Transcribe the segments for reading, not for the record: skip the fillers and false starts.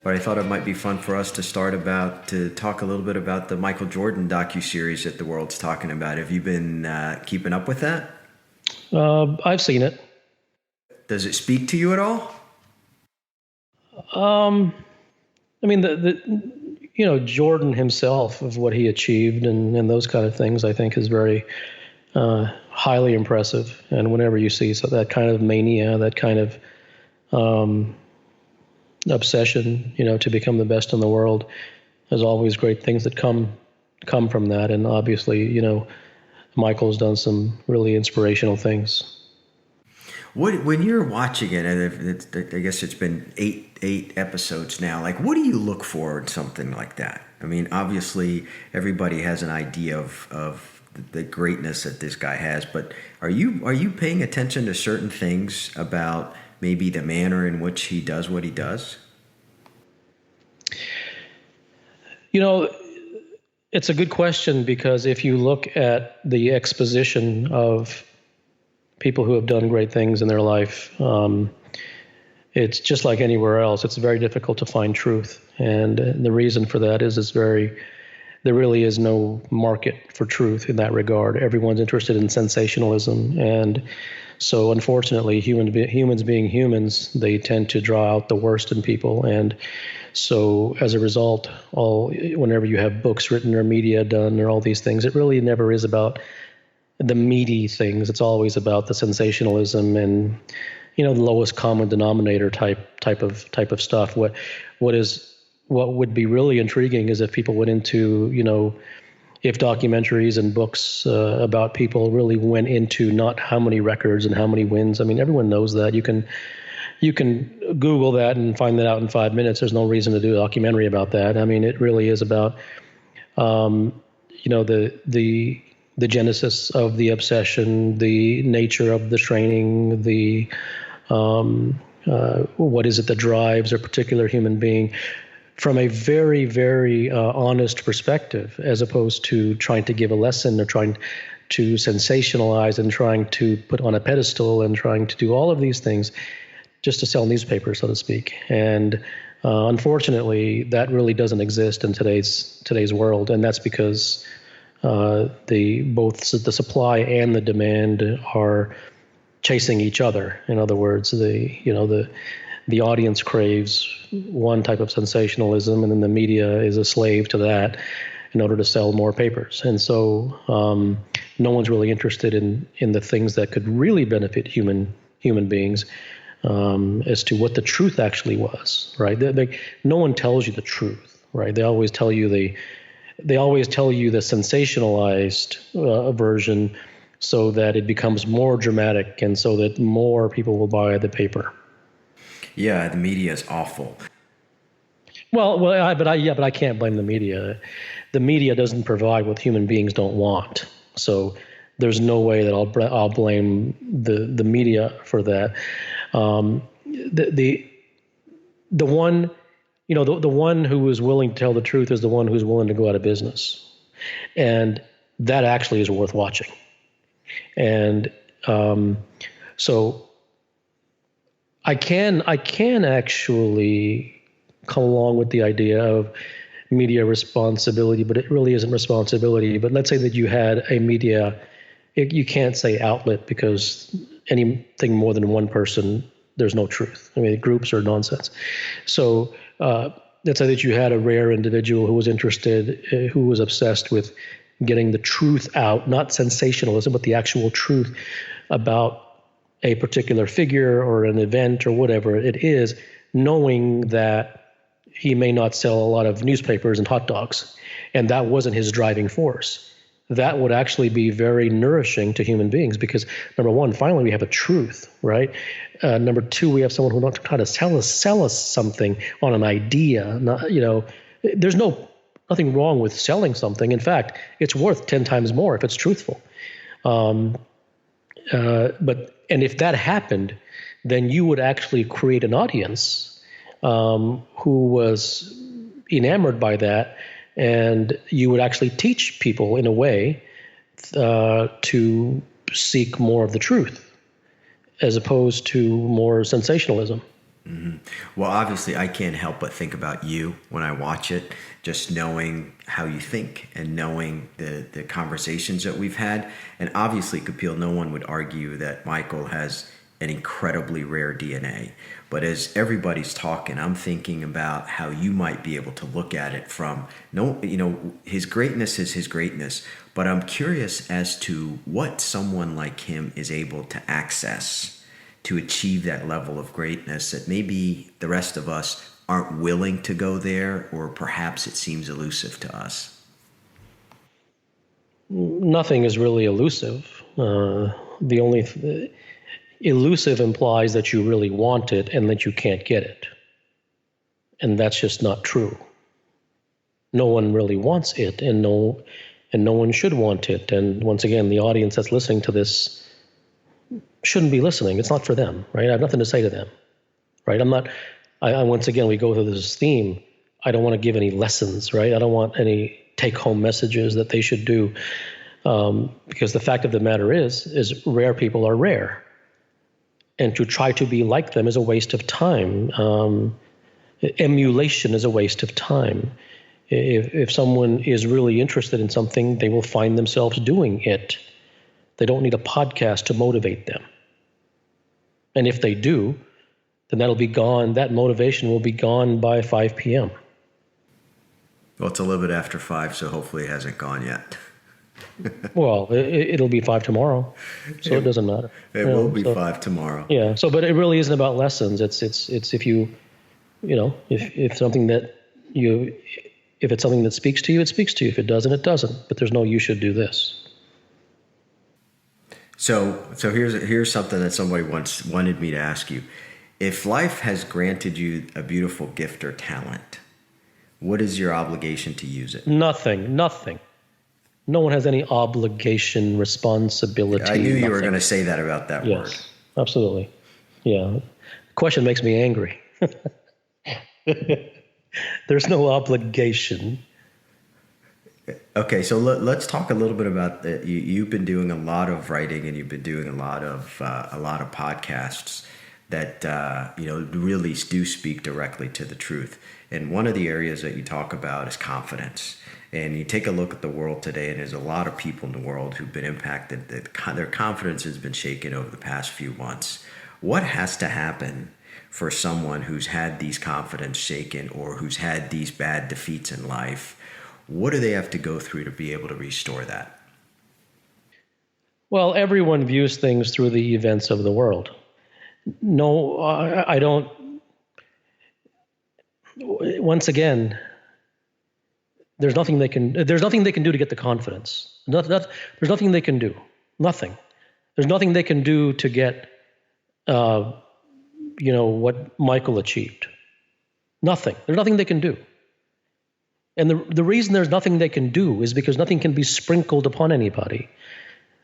But I thought it might be fun for us to talk a little bit about the Michael Jordan docuseries that the world's talking about. Have you been keeping up with that? I've seen it. Does it speak to you at all? Um, I mean, Jordan himself of what he achieved and those kind of things, I think, is very highly impressive. And whenever you see that kind of mania, that kind of um, obsession, to become the best in the world, there's always great things that come from that. And obviously, Michael's done some really inspirational things. When you're watching it, and I guess it's been eight episodes now. Like, what do you look for in something like that? I mean, obviously, everybody has an idea of the greatness that this guy has, but are you paying attention to certain things about maybe the manner in which he does what he does? You know, it's a good question because if you look at the exposition of people who have done great things in their life, it's just like anywhere else. It's very difficult to find truth, and the reason for that is there really is no market for truth in that regard. Everyone's interested in sensationalism, and so unfortunately, humans being humans, they tend to draw out the worst in people, and so as a result, whenever you have books written or media done or all these things, it really never is about the meaty things. It's always about the sensationalism and the lowest common denominator type of stuff. What would be really intriguing is if people went into if documentaries and books about people really went into not how many records and how many wins. I mean, everyone knows that. You can Google that and find that out in 5 minutes. There's no reason to do a documentary about that. I mean, it really is about the genesis of the obsession, the nature of the training, the what is it that drives a particular human being from a very, very honest perspective, as opposed to trying to give a lesson or trying to sensationalize and trying to put on a pedestal and trying to do all of these things just to sell newspapers, so to speak. And unfortunately, that really doesn't exist in today's world, and that's because both the supply and the demand are chasing each other. In other words, the audience craves one type of sensationalism, and then the media is a slave to that in order to sell more papers. And so no one's really interested in the things that could really benefit human beings, as to what the truth actually was, right? No one tells you the truth, right? They always tell you the sensationalized version so that it becomes more dramatic and so that more people will buy the paper. Yeah, the media is awful. But I can't blame the media. The media doesn't provide what human beings don't want. So there's no way that I'll blame the media for that. The one the one who is willing to tell the truth is the one who's willing to go out of business, and that actually is worth watching. And so I can actually come along with the idea of media responsibility, but it really isn't responsibility. But let's say that you had a media, you can't say outlet, because anything more than one person, there's no truth. I mean, groups are nonsense. So let's say that you had a rare individual who was interested, who was obsessed with getting the truth out, not sensationalism, but the actual truth about a particular figure or an event or whatever it is, knowing that he may not sell a lot of newspapers and hot dogs, and that wasn't his driving force. That would actually be very nourishing to human beings, because number one, finally we have a truth, right? Number two, we have someone who wants to try to sell us something on an idea. There's nothing wrong with selling something. In fact, it's worth 10 times more if it's truthful. And if that happened, then you would actually create an audience who was enamored by that, and you would actually teach people in a way to seek more of the truth as opposed to more sensationalism. Well, obviously, I can't help but think about you when I watch it, just knowing how you think and knowing the conversations that we've had. And obviously, Kapil, no one would argue that Michael has an incredibly rare DNA. But as everybody's talking, I'm thinking about how you might be able to look at it from, no, his greatness is his greatness. But I'm curious as to what someone like him is able to access to achieve that level of greatness that maybe the rest of us aren't willing to go there, or perhaps it seems elusive to us. Nothing is really elusive. The only elusive implies that you really want it and that you can't get it. And that's just not true. No one really wants it, and no one should want it. And once again, the audience that's listening to this shouldn't be listening. It's not for them, right? I have nothing to say to them, right? Once again, we go through this theme. I don't want to give any lessons, right? I don't want any take-home messages that they should do, because the fact of the matter is rare people are rare. And to try to be like them is a waste of time. Emulation is a waste of time. If someone is really interested in something, they will find themselves doing it. They don't need a podcast to motivate them. And if they do, then that'll be gone. That motivation will be gone by 5 p.m. Well, it's a little bit after 5, so hopefully it hasn't gone yet. Well, it'll be 5 tomorrow, so it doesn't matter. It will be 5 tomorrow. Yeah. So, but it really isn't about lessons. It's if you, if something that if it's something that speaks to you, it speaks to you. If it doesn't, it doesn't. But there's no you should do this. So here's something that somebody once wanted me to ask you. If life has granted you a beautiful gift or talent, what is your obligation to use it? Nothing. No one has any obligation, responsibility. I knew you were going to say that about that word. Yes, absolutely. Yeah. The question makes me angry. There's no obligation. Okay, so let's talk a little bit about that. You've been doing a lot of writing, and you've been doing a lot of podcasts that really do speak directly to the truth. And one of the areas that you talk about is confidence. And you take a look at the world today, and there's a lot of people in the world who've been impacted. Their confidence has been shaken over the past few months. What has to happen for someone who's had these confidence shaken, or who's had these bad defeats in life? What do they have to go through to be able to restore that? Well, everyone views things through the events of the world. No, I don't. Once again, there's nothing they can do to get the confidence. There's nothing they can do. Nothing. There's nothing they can do to get, what Michael achieved. Nothing. There's nothing they can do. And the reason there's nothing they can do is because nothing can be sprinkled upon anybody.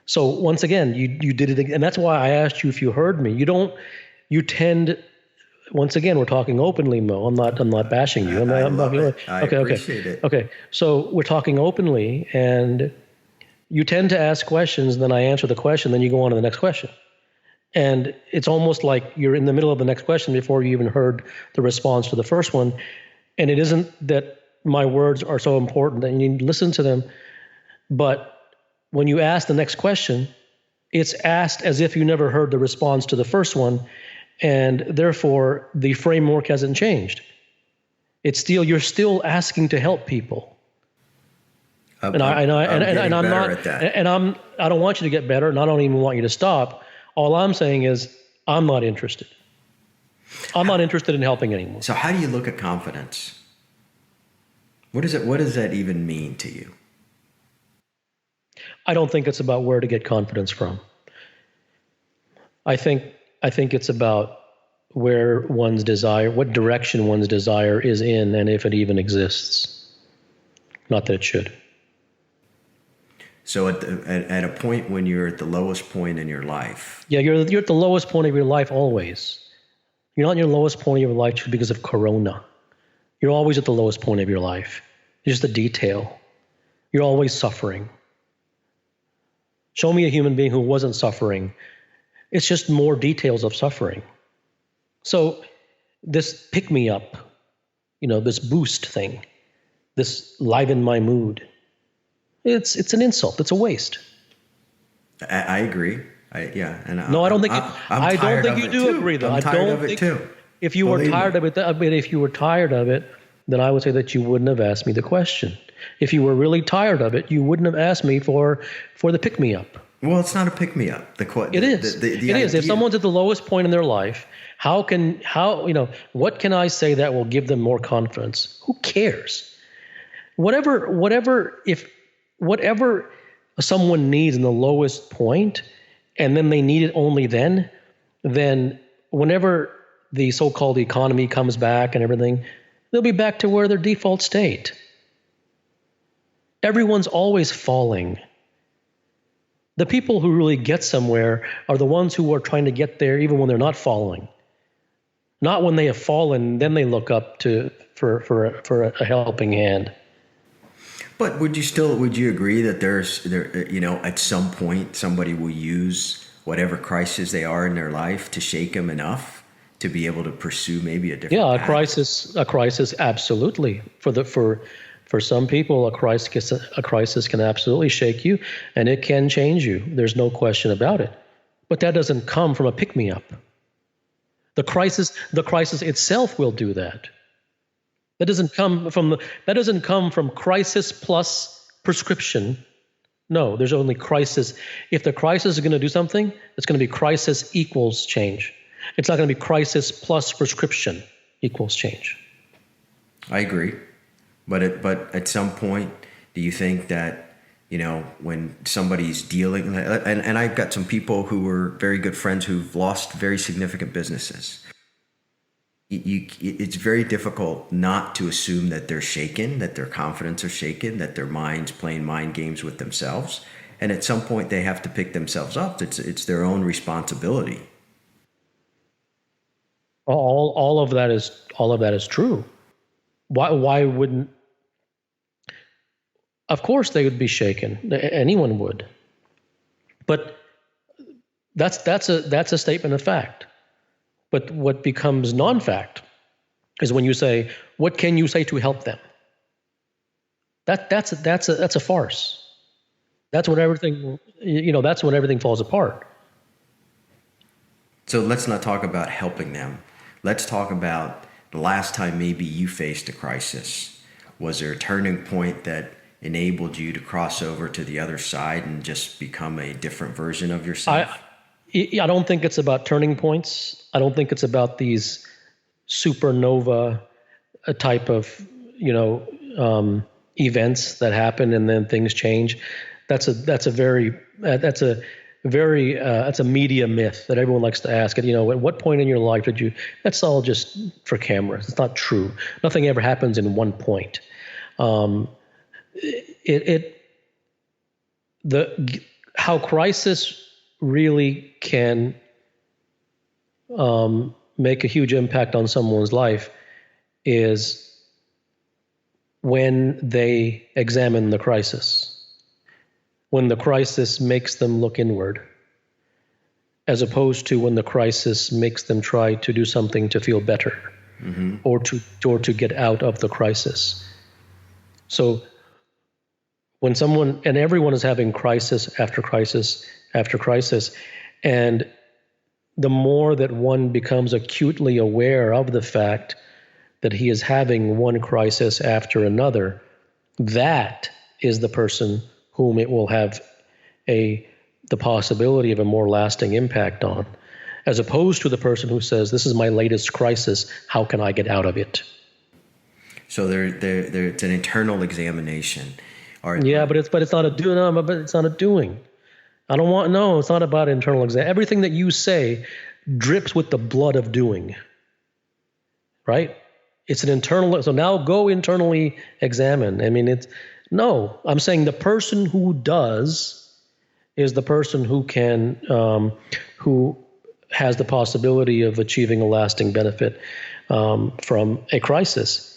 So once again, you did it, and that's why I asked you if you heard me. You tend. Once again, we're talking openly, Mo. I'm not bashing you. I appreciate it. Okay. So we're talking openly, and you tend to ask questions, then I answer the question, then you go on to the next question. And it's almost like you're in the middle of the next question before you even heard the response to the first one. And it isn't that my words are so important that you need to listen to them, but when you ask the next question, it's asked as if you never heard the response to the first one. And therefore, the framework hasn't changed. You're still asking to help people. I don't want you to get better, and I don't even want you to stop. All I'm saying is, I'm not interested. I'm not interested in helping anymore. So how do you look at confidence? What does that even mean to you? I don't think it's about where to get confidence from. I think it's about where one's desire, what direction one's desire is in, and if it even exists. Not that it should. So at a point when you're at the lowest point in your life. Yeah, you're at the lowest point of your life always. You're not in your lowest point of your life just because of Corona. You're always at the lowest point of your life. It's just a detail. You're always suffering. Show me a human being who wasn't suffering. It's just more details of suffering. So this pick me up, this boost thing, this liven my mood. It's an insult. It's a waste. I agree. No, I don't think I don't think you do agree, though. I'm tired of it too. If you were tired of it, if you were tired of it, then I would say that you wouldn't have asked me the question. If you were really tired of it, you wouldn't have asked me for the pick me up. Well, it's not a pick me up. It is. It is. If someone's at the lowest point in their life, what can I say that will give them more confidence? Who cares? Whatever someone needs in the lowest point, and then they need it only then whenever the so-called economy comes back and everything, they'll be back to where their default state. Everyone's always falling. The people who really get somewhere are the ones who are trying to get there even when they're not falling. Not when they have fallen, then they look up for a helping hand. But would you agree that at some point somebody will use whatever crisis they are in their life to shake them enough to be able to pursue maybe a different path? A crisis, absolutely. For some people, a crisis can absolutely shake you, and it can change you. There's no question about it. But that doesn't come from a pick-me-up. The crisis itself will do that. That doesn't come from crisis plus prescription. No, there's only crisis. If the crisis is going to do something, it's going to be crisis equals change. It's not going to be crisis plus prescription equals change. I agree. But at some point, do you think that, when somebody's dealing, and I've got some people who were very good friends who've lost very significant businesses. It's very difficult not to assume that they're shaken, that their confidence are shaken, that their mind's playing mind games with themselves. And at some point, they have to pick themselves up. It's their own responsibility. All of that is true. Why wouldn't? Of course they would be shaken. Anyone would. But that's a statement of fact. But what becomes non-fact is when you say, "What can you say to help them?" That's a farce. That's when everything falls apart. So let's not talk about helping them. Let's talk about the last time maybe you faced a crisis. Was there a turning point that enabled you to cross over to the other side and just become a different version of yourself? I don't think it's about turning points. I don't think it's about these supernova type of events that happen and then things change. That's a media myth that everyone likes to ask. At what point in your life did you? That's all just for cameras. It's not true. Nothing ever happens in one point. How crisis really can make a huge impact on someone's life is when they examine the crisis. When the crisis makes them look inward, as opposed to when the crisis makes them try to do something to feel better, or to get out of the crisis. So when someone, and everyone is having crisis after crisis after crisis, and the more that one becomes acutely aware of the fact that he is having one crisis after another, that is the person whom it will have the possibility of a more lasting impact on, as opposed to the person who says, "This is my latest crisis. How can I get out of it?" So it's an internal examination. Yeah, but it's not a doing. No, but it's not a doing. It's not about internal exam. Everything that you say drips with the blood of doing. Right? It's an internal. So now go internally examine. I mean, I'm saying the person who does is the person who can, who has the possibility of achieving a lasting benefit from a crisis.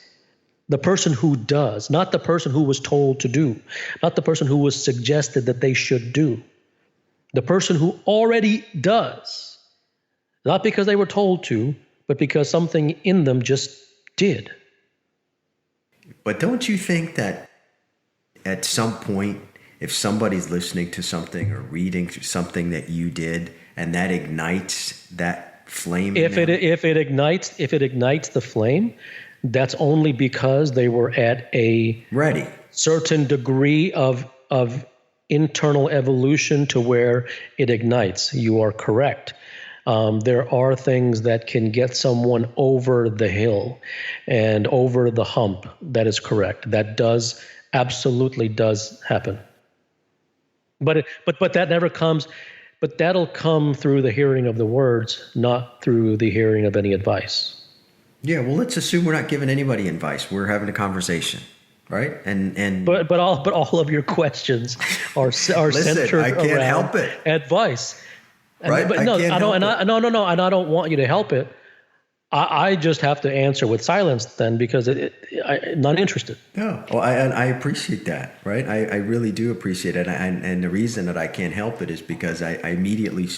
The person who does, not the person who was told to do, not the person who was suggested that they should do. The person who already does, not because they were told to, but because something in them just did. But don't you think that at some point, if somebody's listening to something or reading something that you did, and that ignites that flame, If it ignites the flame, that's only because they were at a ready certain degree of internal evolution to where it ignites. You are correct. There are things that can get someone over the hill and over the hump. That is correct. That absolutely does happen. But that never comes. But that'll come through the hearing of the words, not through the hearing of any advice. Yeah, well, let's assume we're not giving anybody advice. We're having a conversation, right? But all of your questions are Listen, centered I can't around help it. Advice. Right? But no, I don't. And I don't want you to help it. I just have to answer with silence then, because I'm not interested. No, well, I appreciate that, right? I really do appreciate it, and the reason that I can't help it is because I immediately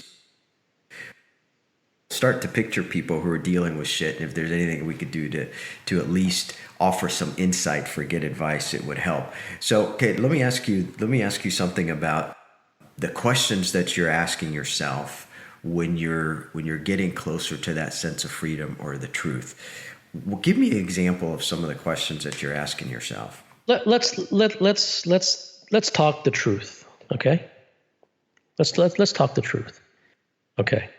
start to picture people who are dealing with shit, and if there's anything we could do to at least offer some insight, forget advice, it would help. So, okay, let me ask you something about the questions that you're asking yourself when you're getting closer to that sense of freedom or the truth. Well, give me an example of some of the questions that you're asking yourself. Let's talk the truth, okay? Let's talk the truth, okay?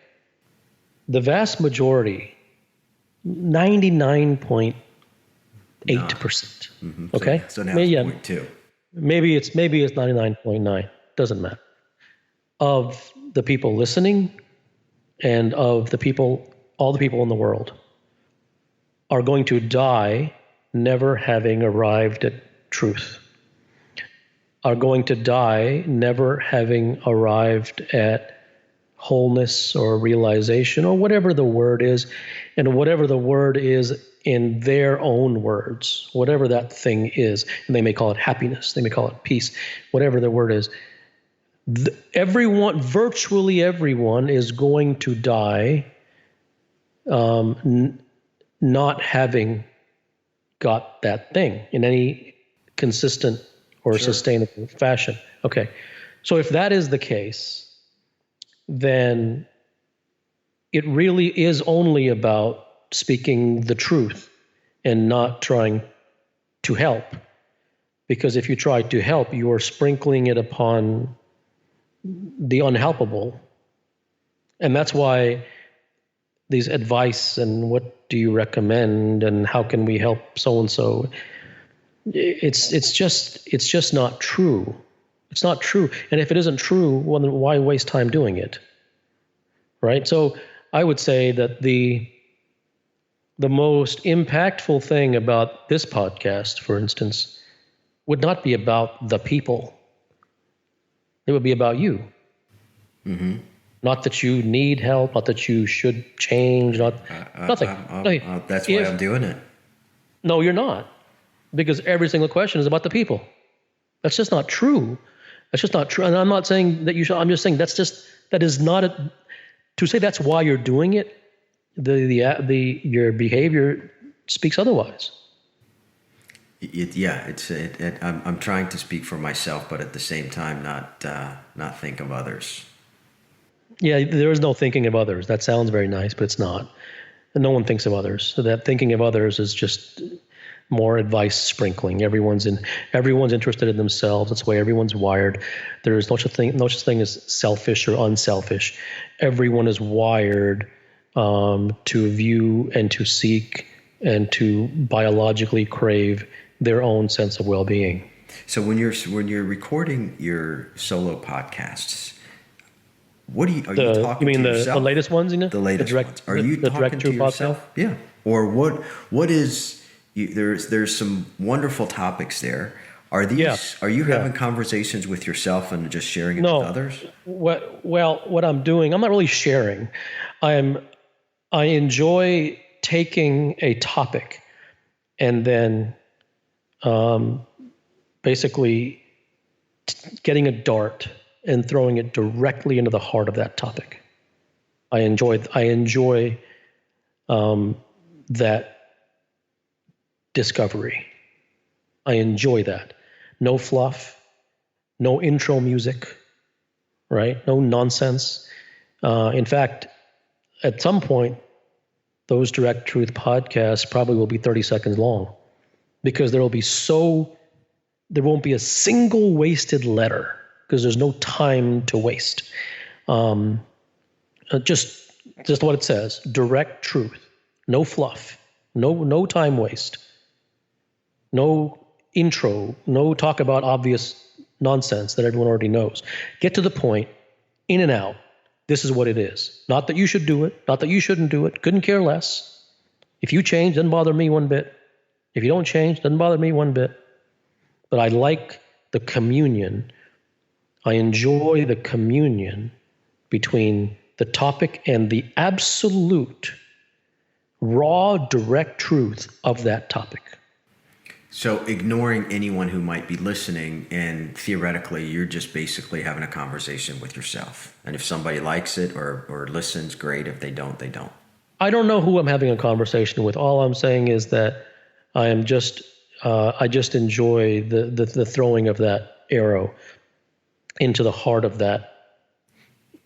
The vast majority, 99.8%, okay? So now it's 0.2. Maybe it's 99.9. Doesn't matter. Of the people listening and of all the people in the world are going to die never having arrived at truth, are going to die never having arrived at wholeness or realization or whatever the word is, and whatever the word is in their own words, whatever that thing is. And they may call it happiness, they may call it peace, whatever the word is. Virtually everyone is going to die not having got that thing in any consistent or sustainable fashion. Okay. So if that is the case, then it really is only about speaking the truth and not trying to help. Because if you try to help, you are sprinkling it upon the unhelpable. And that's why these advice and what do you recommend and how can we help so-and-so, it's just not true. It's not true. And if it isn't true, well, then why waste time doing it? Right? So I would say that the most impactful thing about this podcast, for instance, would not be about the people. It would be about you. Mm-hmm. Not that you need help, not that you should change, nothing. That's why I'm doing it. No, you're not. Because every single question is about the people. That's just not true. That's just not true. And I'm not saying that you should, I'm just saying that is not to say that's why you're doing it. Your behavior speaks otherwise. I'm trying to speak for myself, but at the same time, not think of others. Yeah, there is no thinking of others. That sounds very nice, but it's not. And no one thinks of others. So that thinking of others is just more advice sprinkling. Everyone's interested in themselves. That's the way everyone's wired. There is no such thing as selfish or unselfish. Everyone is wired to view and to seek and to biologically crave their own sense of well-being. So when you're recording your solo podcasts, are you talking to yourself? You mean the latest ones? The latest ones. Are you talking to yourself? Podcast? Yeah. Or what is? There's some wonderful topics there. Are these? Yeah. Are you having conversations with yourself and just sharing it with others? What I'm doing, I'm not really sharing. I enjoy taking a topic and then basically getting a dart and throwing it directly into the heart of that topic. I enjoy that discovery. I enjoy that. No fluff, no intro music, right? No nonsense. In fact, at some point, those Direct Truth podcasts probably will be 30 seconds long, because there won't be a single wasted letter, because there's no time to waste. Just what it says: direct truth, no fluff, no time waste, no intro, no talk about obvious nonsense that everyone already knows. Get to the point, in and out. This is what it is. Not that you should do it, not that you shouldn't do it. Couldn't care less. If you change, doesn't bother me one bit. If you don't change, doesn't bother me one bit. But I like the communion. I enjoy the communion between the topic and the absolute raw, direct truth of that topic. So ignoring anyone who might be listening, and theoretically, you're just basically having a conversation with yourself. And if somebody likes it or listens, great. If they don't, they don't. I don't know who I'm having a conversation with. All I'm saying is that I just enjoy the throwing of that arrow into the heart of that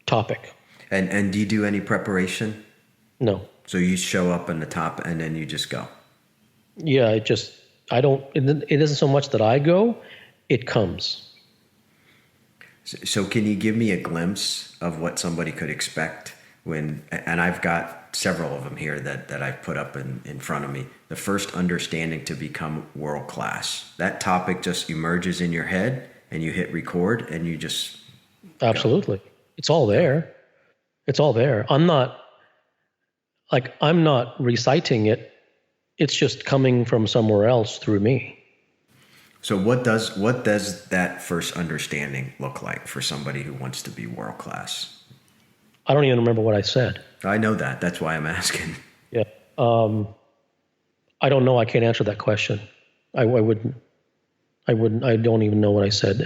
topic. And do you do any preparation? No. So you show up on the top and then you just go? Yeah, it isn't so much that I go, it comes. So can you give me a glimpse of what somebody could expect and I've got several of them here that I've put up in front of me. The first, understanding to become world class. That topic just emerges in your head and you hit record and you just Absolutely. Go. It's all there. It's all there. I'm not reciting it. It's just coming from somewhere else through me. So what does that first understanding look like for somebody who wants to be world class? I don't even remember what I said. I know that. That's why I'm asking. Yeah. I don't know. I can't answer that question. I wouldn't. I don't even know what I said.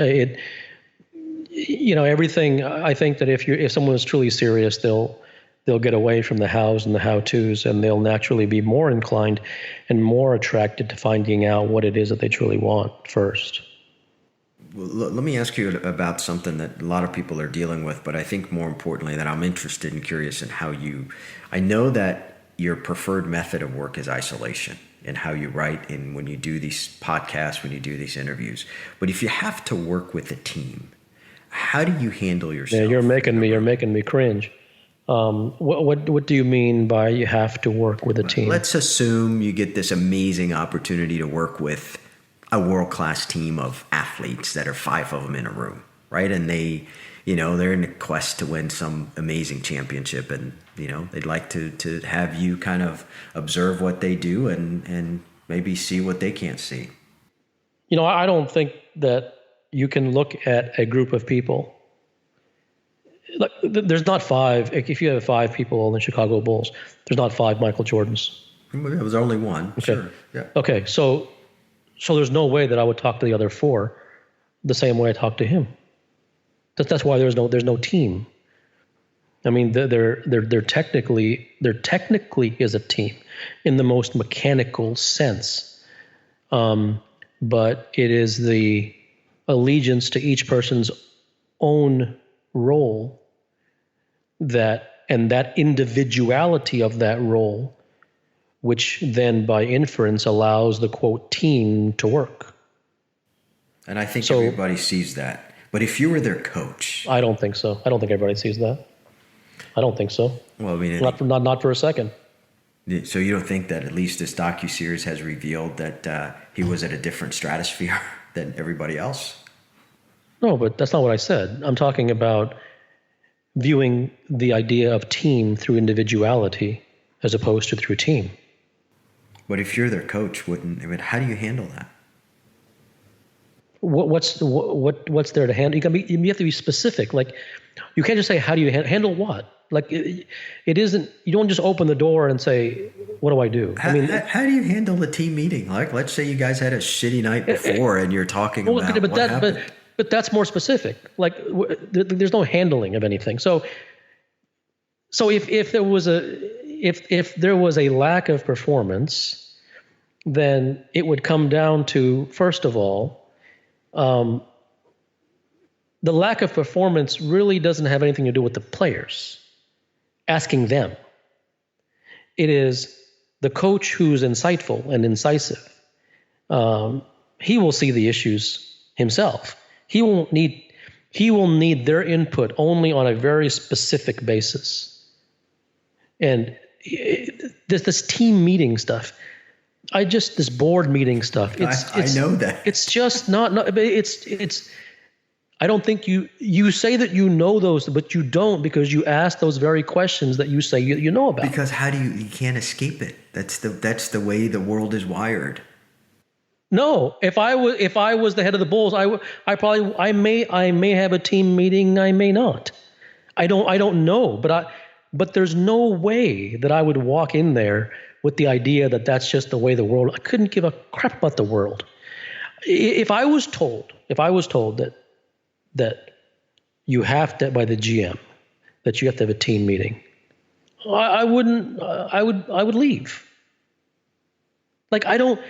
Everything. I think that if someone is truly serious, they'll get away from the hows and the how-tos, and they'll naturally be more inclined and more attracted to finding out what it is that they truly want first. Well, let me ask you about something that a lot of people are dealing with, but I think more importantly that I'm interested and curious in how I know that your preferred method of work is isolation and how you write and when you do these podcasts, when you do these interviews. But if you have to work with a team, how do you handle yourself? Yeah, you're making me cringe. What do you mean by you have to work with a team? Let's assume you get this amazing opportunity to work with a world-class team of athletes that are 5 of them in a room, right? And they're in a quest to win some amazing championship, and they'd like to have you kind of observe what they do and maybe see what they can't see. I don't think that you can look at a group of people. Like, there's not 5. If you have 5 people on the Chicago Bulls, there's not 5 Michael Jordans. There was only one. Okay. Sure. Yeah. Okay. So there's no way that I would talk to the other 4 the same way I talk to him. That's why there's no team. I mean, they're technically is a team in the most mechanical sense, but it is the allegiance to each person's own role and that individuality of that role, which then by inference allows the quote team to work. And I think everybody sees that. But if you were their coach, I don't think so. I don't think everybody sees that. I don't think so. Well, I mean, not for a second. So you don't think that at least this docuseries has revealed that he was at a different stratosphere than everybody else? No, but that's not what I said. I'm talking about viewing the idea of team through individuality as opposed to through team. But if you're their coach, how do you handle that? What's there to handle? You have to be specific. Like, you can't just say, how do you handle what? Like, it isn't, you don't just open the door and say, what do I do? How do you handle a team meeting? Like, let's say you guys had a shitty night before and you're talking about what happened. But that's more specific. Like, there's no handling of anything. So if there was if there was a lack of performance, then it would come down to, first of all, the lack of performance really doesn't have anything to do with the players. Asking them. It is the coach who's insightful and incisive. He will see the issues himself. He will need their input only on a very specific basis. And this team meeting stuff, this board meeting stuff. I know that. It's just not. It's. I don't think you say that you know those, but you don't, because you ask those very questions that you say you know about. Because you can't escape it. That's the way the world is wired. No, if I was the head of the Bulls, I may have a team meeting, I may not. I don't know, but there's no way that I would walk in there with the idea that that's just the way the world. I couldn't give a crap about the world. If I was told that you have to, by the GM, that you have to have a team meeting, I wouldn't. I would leave. Like, I don't.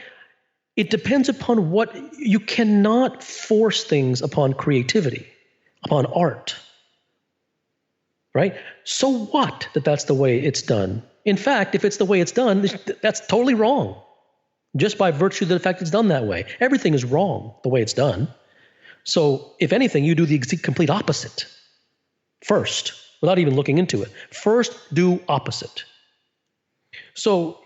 It depends upon what. You cannot force things upon creativity, upon art. Right? So what that that's the way it's done? In fact, if it's the way it's done, that's totally wrong. Just by virtue of the fact it's done that way. Everything is wrong the way it's done. So if anything, you do the complete opposite first, without even looking into it. First, do opposite. So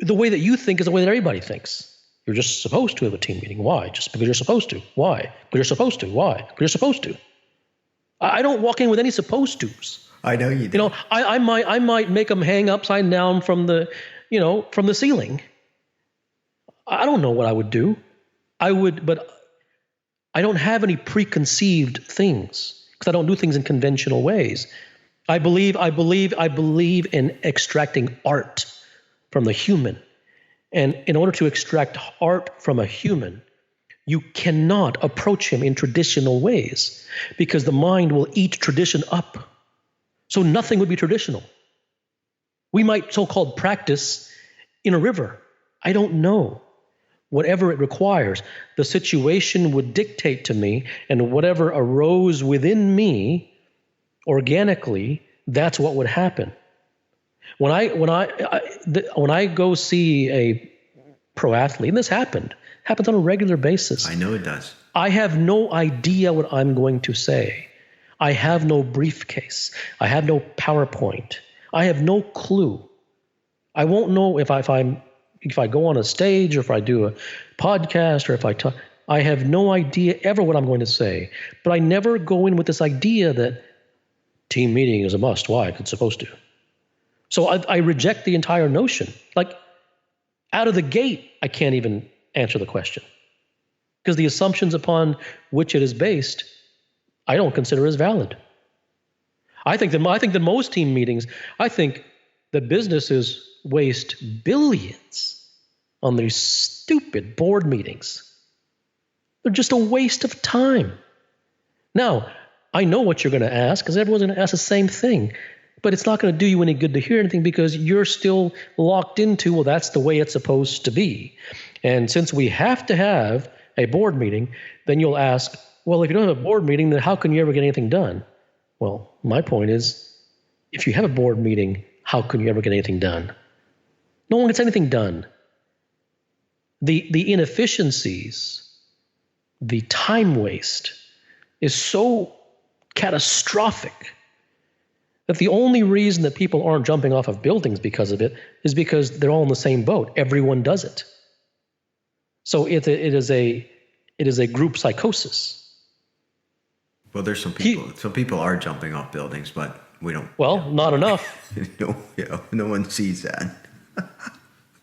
the way that you think is the way that everybody thinks. You're just supposed to have a team meeting. Why? Just because you're supposed to. Why? Because you're supposed to. Why? Because you're supposed to. I don't walk in with any supposed tos. I know you do. You know, I might make them hang upside down from the ceiling. I don't know what I would do. But I don't have any preconceived things because I don't do things in conventional ways. I believe in extracting art from the human. And in order to extract art from a human, you cannot approach him in traditional ways because the mind will eat tradition up. So nothing would be traditional. We might so-called practice in a river. I don't know. Whatever it requires, the situation would dictate to me, and whatever arose within me organically, that's what would happen. When I go see a pro athlete, and this happens on a regular basis. I know it does. I have no idea what I'm going to say. I have no briefcase. I have no PowerPoint. I have no clue. I won't know if I go on a stage or if I do a podcast or if I talk. I have no idea ever what I'm going to say. But I never go in with this idea that team meeting is a must. Why? Because it's supposed to. So I reject the entire notion. Like, out of the gate, I can't even answer the question. Because the assumptions upon which it is based, I don't consider as valid. I think that most team meetings, I think that businesses waste billions on these stupid board meetings. They're just a waste of time. Now, I know what you're going to ask because everyone's going to ask the same thing, but it's not going to do you any good to hear anything because you're still locked into, well, that's the way it's supposed to be. And since we have to have a board meeting, then you'll ask, well, if you don't have a board meeting, then how can you ever get anything done? Well, my point is, if you have a board meeting, how can you ever get anything done? No one gets anything done. The inefficiencies, the time waste is so catastrophic that the only reason that people aren't jumping off of buildings because of it is because they're all in the same boat. Everyone does it. So it is a group psychosis. Well, there's some people. Some people are jumping off buildings, but we don't. Well, not enough. No one sees that.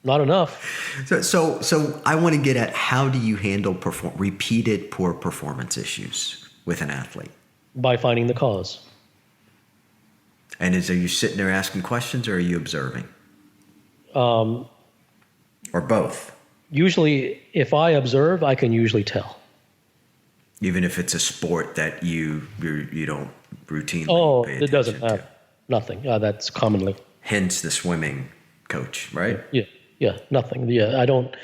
Not enough. So I want to get at, how do you handle repeated poor performance issues with an athlete? By finding the cause. And are you sitting there asking questions, or are you observing? Or both? Usually, if I observe, I can usually tell. Even if it's a sport that you don't routinely pay attention it doesn't have to. nothing. That's commonly. hence the swimming coach, right? Yeah, nothing. Yeah, I don't.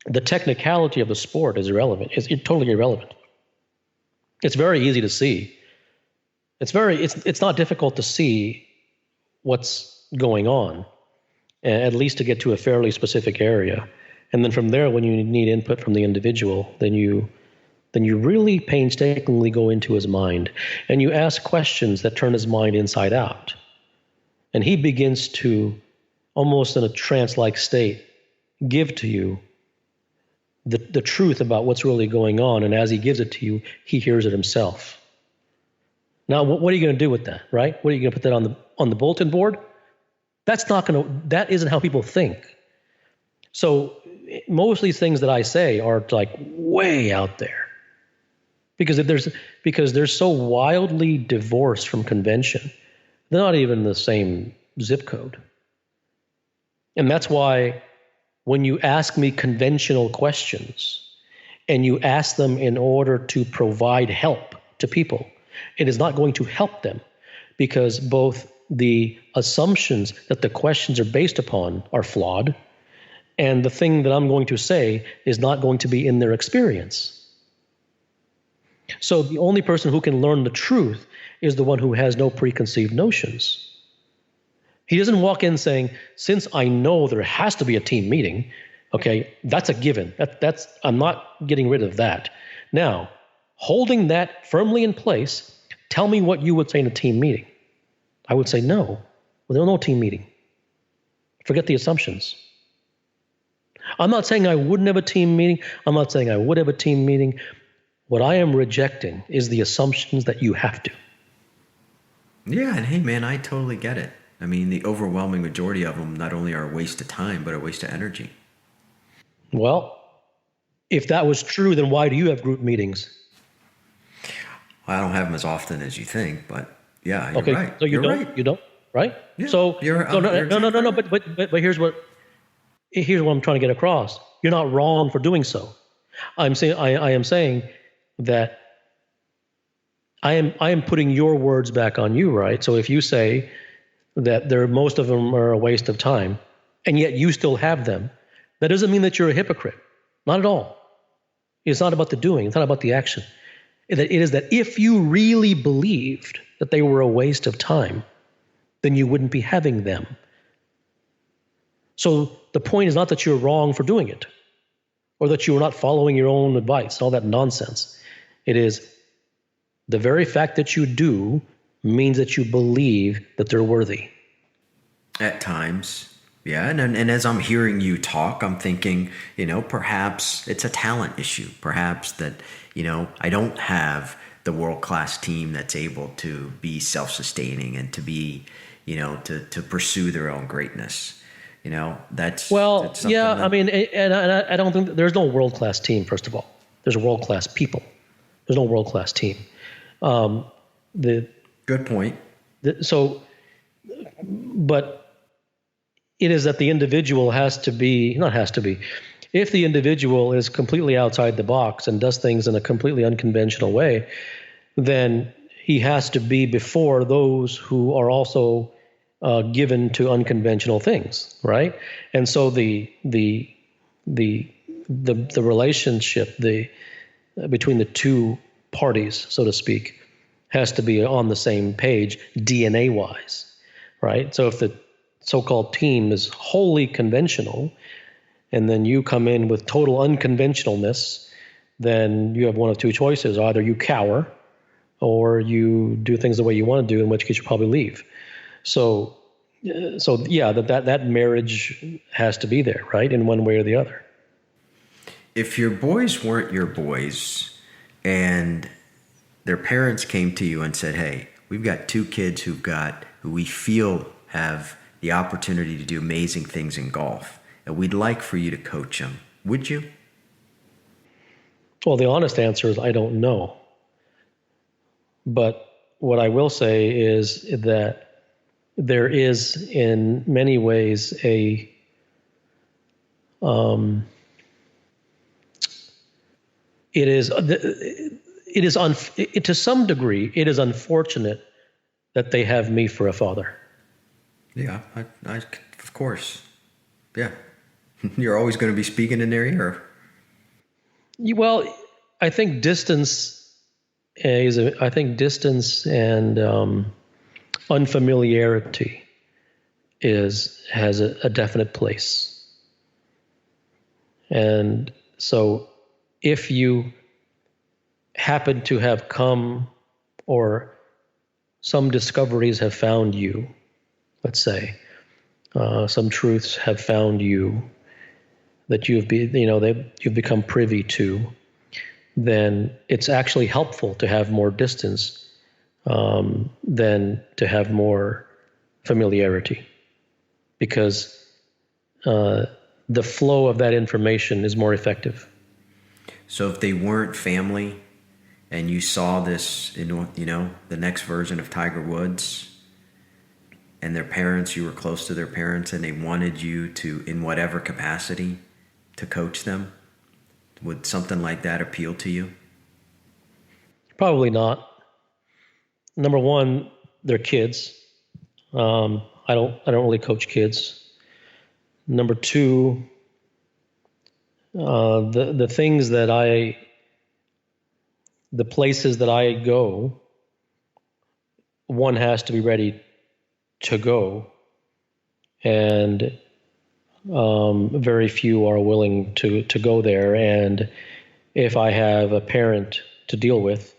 The technicality of the sport is irrelevant. It's totally irrelevant. It's very easy to see. It's not difficult to see what's going on, at least to get to a fairly specific area. And then from there, when you need input from the individual, then you really painstakingly go into his mind and you ask questions that turn his mind inside out. And he begins to, almost in a trance-like state, give to you the truth about what's really going on. And as he gives it to you, he hears it himself. Now, what are you going to do with that, right? What are you going to put that on the bulletin board? That isn't how people think. So most of these things that I say are like way out there because they're so wildly divorced from convention. They're not even the same zip code. And that's why when you ask me conventional questions and you ask them in order to provide help to people, it is not going to help them because both the assumptions that the questions are based upon are flawed, and the thing that I'm going to say is not going to be in their experience. So the only person who can learn the truth is the one who has no preconceived notions. He doesn't walk in saying, since I know there has to be a team meeting, okay, that's a given. I'm not getting rid of that. Now, holding that firmly in place, tell me what you would say in a team meeting. I would say no. Well, there's no team meeting. Forget the assumptions. I'm not saying I wouldn't have a team meeting. I'm not saying I would have a team meeting. What I am rejecting is the assumptions that you have to. Yeah, and hey, man, I totally get it. I mean, the overwhelming majority of them not only are a waste of time, but a waste of energy. Well, if that was true, then why do you have group meetings? I don't have them as often as you think, but yeah, you're okay, right. So you don't? Right. You don't, right? Yeah, so no. But here's what I'm trying to get across. You're not wrong for doing so. I'm saying I am saying that I am putting your words back on you, right? So if you say that most of them are a waste of time, and yet you still have them, that doesn't mean that you're a hypocrite. Not at all. It's not about the doing. It's not about the action. It is that if you really believed that they were a waste of time, then you wouldn't be having them. So the point is not that you're wrong for doing it, or that you are not following your own advice, all that nonsense. It is the very fact that you do means that you believe that they're worthy. At times, yeah. And as I'm hearing you talk, I'm thinking, perhaps it's a talent issue. Perhaps that, I don't have the world-class team that's able to be self-sustaining and to be, to pursue their own greatness. That's yeah. I mean, and I don't think there's no world-class team. First of all, there's world-class people. There's no world-class team. Good point. But it is that the individual if the individual is completely outside the box and does things in a completely unconventional way, then he has to be before those who are also given to unconventional things, right? And so the relationship between the two parties, so to speak, has to be on the same page DNA-wise, right? So if the so-called team is wholly conventional, and then you come in with total unconventionalness, then you have one of two choices. Either you cower or you do things the way you want to do, in which case you probably leave. So yeah, that marriage has to be there, right? In one way or the other. If your boys weren't your boys and their parents came to you and said, hey, we've got two kids who we feel have the opportunity to do amazing things in golf, and we'd like for you to coach them, would you? Well, the honest answer is I don't know. But what I will say is that there is in many ways to some degree, it is unfortunate that they have me for a father. Yeah, of course. Yeah. You're always going to be speaking in their ear. Well, I think distance and unfamiliarity has a definite place. And so if you happen to have come, or some discoveries have found you, let's say, some truths have found you that that you've become privy to, then it's actually helpful to have more distance than to have more familiarity, because the flow of that information is more effective. So if they weren't family and you saw this, the next version of Tiger Woods, and their parents, you were close to their parents and they wanted you to, in whatever capacity, to coach them, would something like that appeal to you? Probably not. Number one, they're kids. I don't really coach kids. Number two, the places that I go, one has to be ready to go, and very few are willing to go there. And if I have a parent to deal with,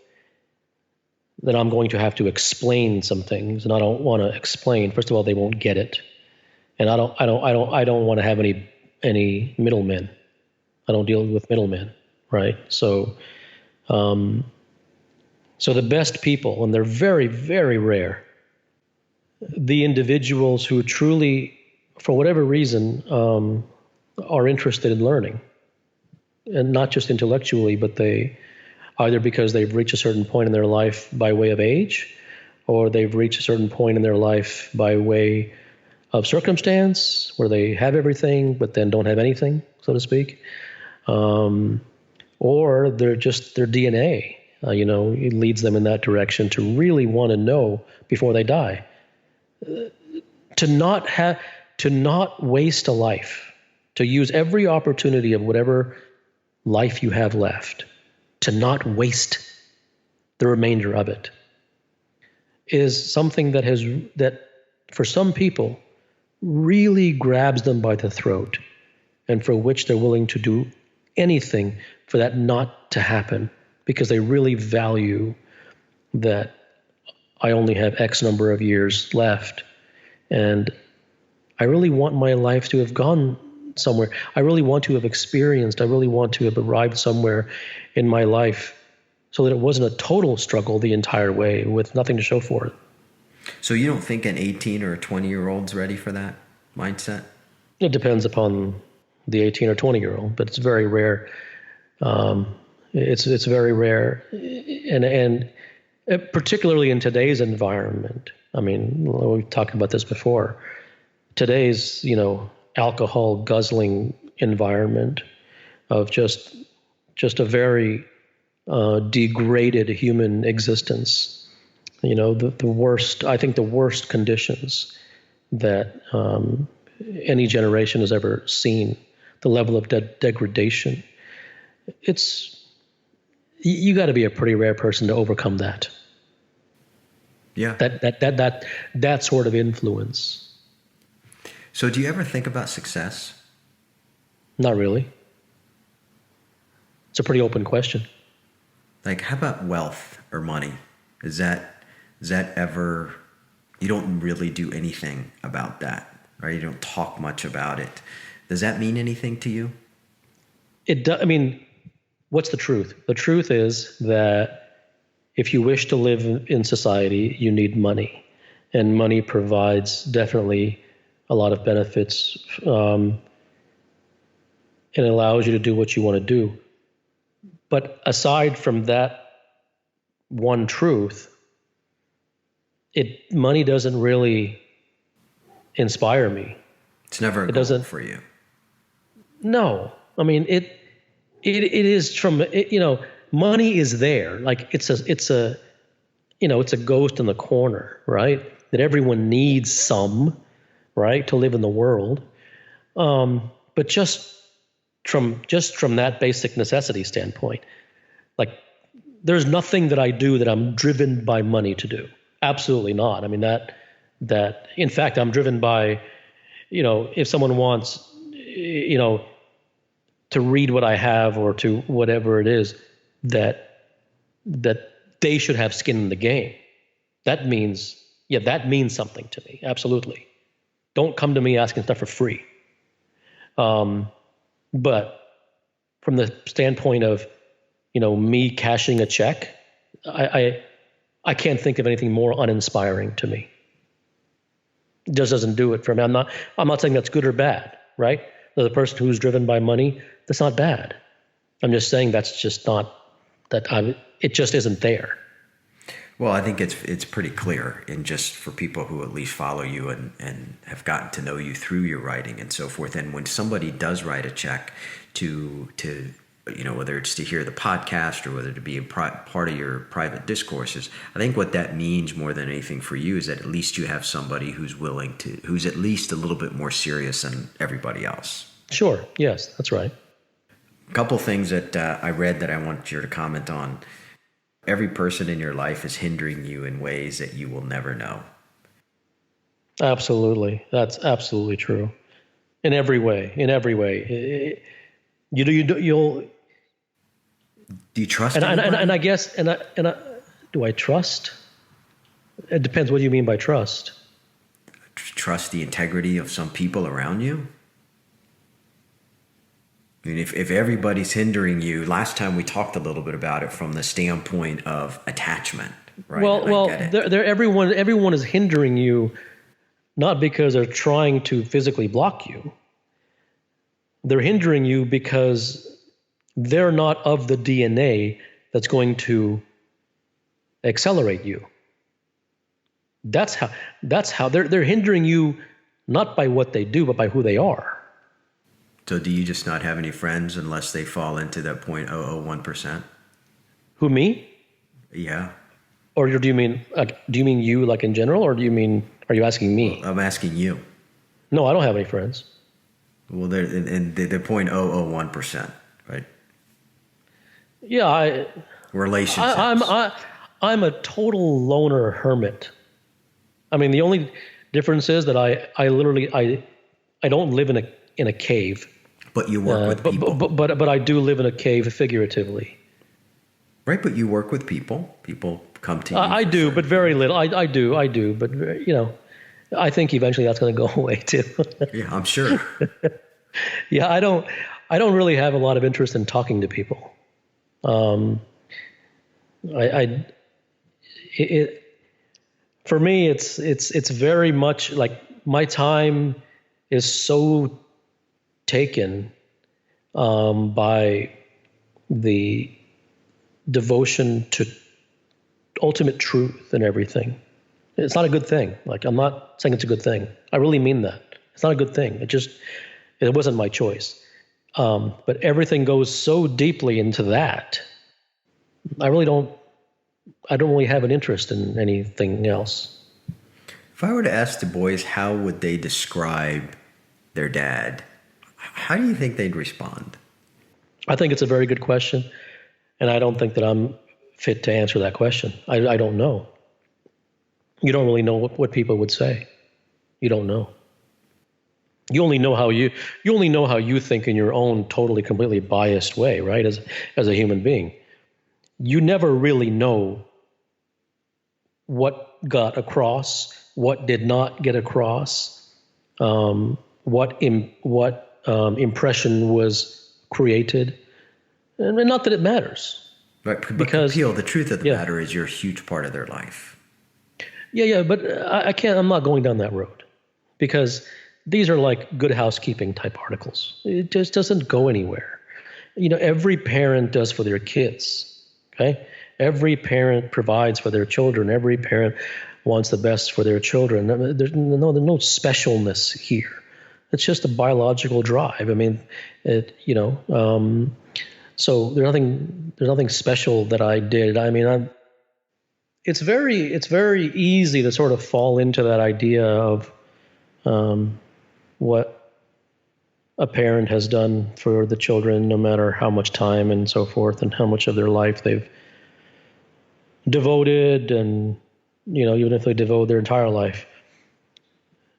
then I'm going to have to explain some things, and I don't want to explain. First of all, they won't get it, and I don't want to have any middlemen. I don't deal with middlemen, right? So, so the best people, and they're very, very rare, the individuals who truly, for whatever reason, are interested in learning, and not just intellectually, but they either because they've reached a certain point in their life by way of age, or they've reached a certain point in their life by way of circumstance where they have everything but then don't have anything, so to speak, or their DNA, it leads them in that direction to really want to know before they die, to not waste a life, to use every opportunity of whatever life you have left, to not waste the remainder of it, is something that for some people really grabs them by the throat, and for which they're willing to do anything for that not to happen, because they really value that I only have X number of years left, and I really want my life to have gone somewhere. I really want to have experienced, I really want to have arrived somewhere in my life so that it wasn't a total struggle the entire way with nothing to show for it. So you don't think an 18 or a 20-year-old's ready for that mindset? It depends upon the 18 or 20-year-old, but it's very rare. It's very rare, and particularly in today's environment. I mean, we've talked about this before. Today's, alcohol guzzling environment of just a very degraded human existence. The worst, I think the worst conditions that any generation has ever seen, the level of degradation. You got to be a pretty rare person to overcome that. Yeah. That sort of influence. So do you ever think about success? Not really. It's a pretty open question. Like, how about wealth or money? Is that ever, you don't really do anything about that, right? You don't talk much about it. Does that mean anything to you? It does. I mean, what's the truth? The truth is that if you wish to live in society, you need money, and money provides definitely a lot of benefits, and allows you to do what you want to do. But aside from that one truth, money doesn't really inspire me. It's never a goal for you. No, I mean it is from money is there, like it's a ghost in the corner, right? That everyone needs some, right? To live in the world. But just from that basic necessity standpoint, like there's nothing that I do that I'm driven by money to do. Absolutely not. I mean, that in fact, I'm driven by, if someone wants, to read what I have or to whatever it is, that they should have skin in the game. That means something to me. Absolutely. Don't come to me asking stuff for free. But from the standpoint of, me cashing a check, I can't think of anything more uninspiring to me. It just doesn't do it for me. I'm not saying that's good or bad, right? The person who's driven by money, that's not bad. I'm just saying that's just not it just isn't there. Well, I think it's pretty clear, and just for people who at least follow you and have gotten to know you through your writing and so forth. And when somebody does write a check to whether it's to hear the podcast or whether to be a part of your private discourses, I think what that means more than anything for you is that at least you have somebody who's at least a little bit more serious than everybody else. Sure. Yes, that's right. A couple things that I read that I want you to comment on. Every person in your life is hindering you in ways that you will never know. Absolutely. That's absolutely true. In every way. You'll. Do you trust anybody? And I guess, do I trust? It depends. What do you mean by trust? Trust the integrity of some people around you? I mean, if everybody's hindering you, last time we talked a little bit about it from the standpoint of attachment, right? Well, everyone is hindering you, not because they're trying to physically block you. They're hindering you because they're not of the DNA that's going to accelerate you. That's how they're hindering you, not by what they do, but by who they are. So do you just not have any friends unless they fall into that 0.001%? Who, me? Yeah. Or do you mean you, like in general, or are you asking me? Well, I'm asking you. No, I don't have any friends. Well, they're 0.001%, right? Yeah, relationships. I'm a total loner hermit. I mean, the only difference is that I literally don't live in a cave. But you work with people. But I do live in a cave figuratively. Right, but you work with people. People come to you. I do, but very little. I do, but I think eventually that's going to go away too. Yeah, I'm sure. Yeah, I don't really have a lot of interest in talking to people. For me, it's very much like my time is so taken by the devotion to ultimate truth and everything. It's not a good thing. Like, I'm not saying it's a good thing. I really mean that. It's not a good thing. It wasn't my choice. But everything goes so deeply into that. I don't really have an interest in anything else. If I were to ask the boys how would they describe their dad, how do you think they'd respond? I think it's a very good question, and I don't think that I'm fit to answer that question. I don't know. You don't really know what people would say. You don't know. You only know how you think in your own totally, completely biased way, right? As a human being, you never really know what got across, what did not get across, what impression was created, and not that it matters. Right, because Kapil, the truth of the matter is you're a huge part of their life. Yeah, but I can't. I'm not going down that road because these are like Good Housekeeping type articles. It just doesn't go anywhere. Every parent does for their kids. Okay, every parent provides for their children. Every parent wants the best for their children. There's no specialness here. It's just a biological drive. I mean, so there's nothing special that I did. I mean, it's very easy to sort of fall into that idea of what a parent has done for the children, no matter how much time and so forth, and how much of their life they've devoted, and even if they devote their entire life.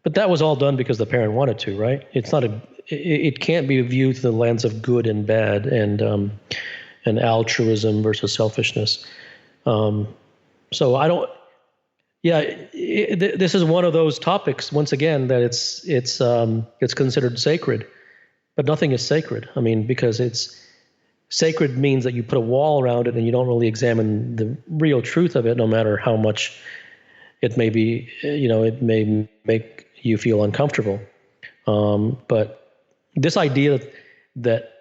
But that was all done because the parent wanted to, right? It can't be viewed through the lens of good and bad, and altruism versus selfishness. So I don't. Yeah, this is one of those topics. Once again, that it's considered sacred, but nothing is sacred. I mean, because it's sacred means that you put a wall around it and you don't really examine the real truth of it, no matter how much it may be. It may make you feel uncomfortable. But this idea that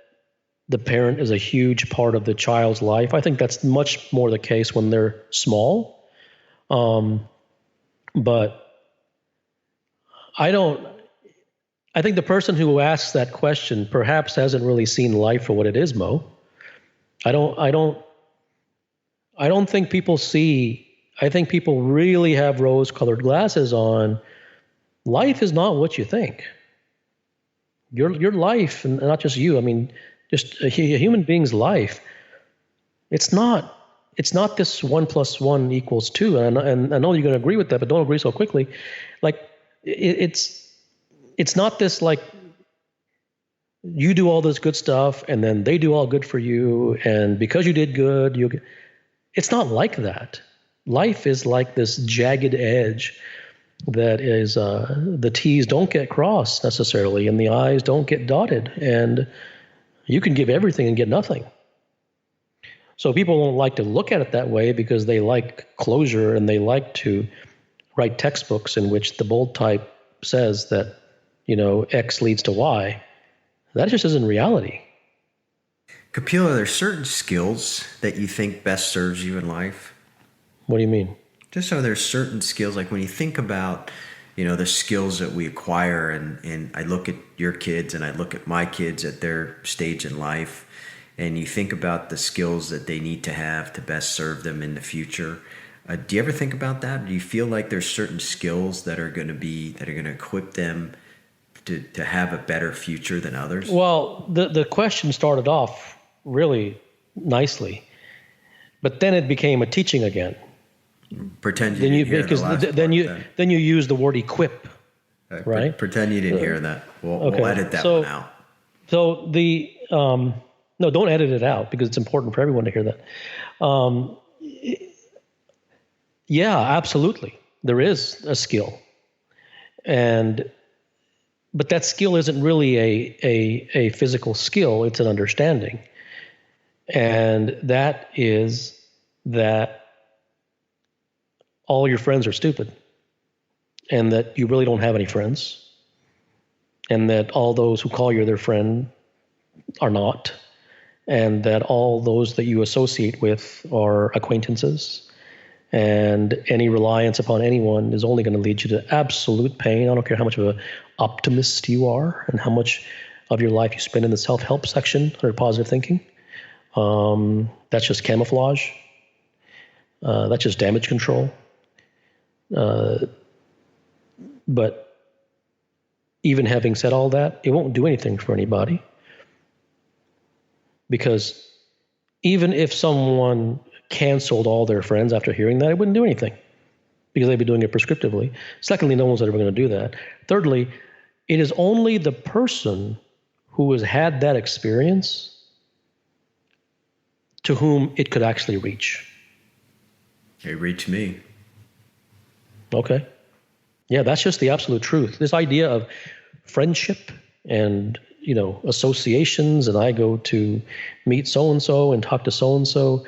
the parent is a huge part of the child's life, I think that's much more the case when they're small. But I think the person who asks that question perhaps hasn't really seen life for what it is, Mo. I don't think people see. I think people really have rose-colored glasses on. Life is not what you think. Your life, and not just you. I mean, just a human being's life. It's not this 1 + 1 = 2. And I know you're going to agree with that, but don't agree so quickly. Like it's not this like you do all this good stuff and then they do all good for you, and because you did good, it's not like that. Life is like this jagged edge that is the T's don't get crossed necessarily, and the I's don't get dotted, and you can give everything and get nothing. So people don't like to look at it that way because they like closure, and they like to write textbooks in which the bold type says that, X leads to Y. That just isn't reality. Kapil, are there certain skills that you think best serves you in life? What do you mean? Just are there certain skills, like when you think about, the skills that we acquire, and I look at your kids and I look at my kids at their stage in life, and you think about the skills that they need to have to best serve them in the future. Do you ever think about that? Do you feel like there's certain skills that are going to equip them to have a better future than others? Well, the question started off really nicely, but then it became a teaching again. Pretend you didn't hear the last part, then you use the word equip, right? Pretend you didn't hear that. We'll edit that one out. So no, don't edit it out because it's important for everyone to hear that. Yeah, absolutely. There is a skill, but that skill isn't really a physical skill. It's an understanding, and that is that all your friends are stupid, and that you really don't have any friends, and that all those who call you their friend are not, and that all those that you associate with are acquaintances, and any reliance upon anyone is only going to lead you to absolute pain. I don't care how much of an optimist you are and how much of your life you spend in the self-help section or positive thinking. That's just camouflage. That's just damage control. But even having said all that, it won't do anything for anybody. Because even if someone canceled all their friends after hearing that, it wouldn't do anything because they'd be doing it prescriptively. Secondly, no one's ever going to do that. Thirdly, it is only the person who has had that experience to whom it could actually reach. It reached me. Okay. Yeah, that's just the absolute truth. This idea of friendship and, associations, and I go to meet so-and-so and talk to so-and-so.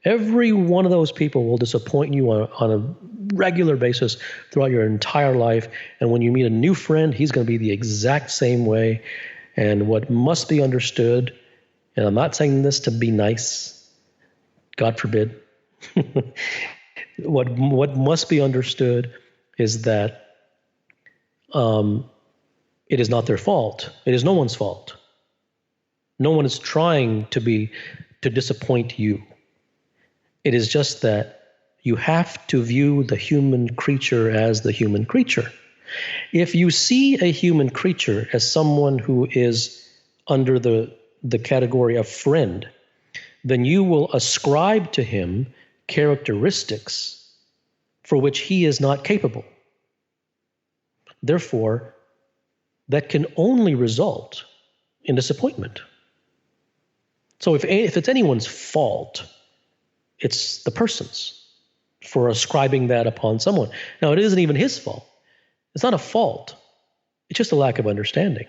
Every one of those people will disappoint you on a regular basis throughout your entire life. And when you meet a new friend, he's going to be the exact same way. And what must be understood, and I'm not saying this to be nice, God forbid, what must be understood is that it is not their fault. It is no one's fault. No one is trying to disappoint you. It is just that you have to view the human creature as the human creature. If you see a human creature as someone who is under the category of friend, then you will ascribe to him characteristics for which he is not capable. Therefore, that can only result in disappointment. So if it's anyone's fault, it's the person's for ascribing that upon someone. Now, it isn't even his fault. It's not a fault. It's just a lack of understanding.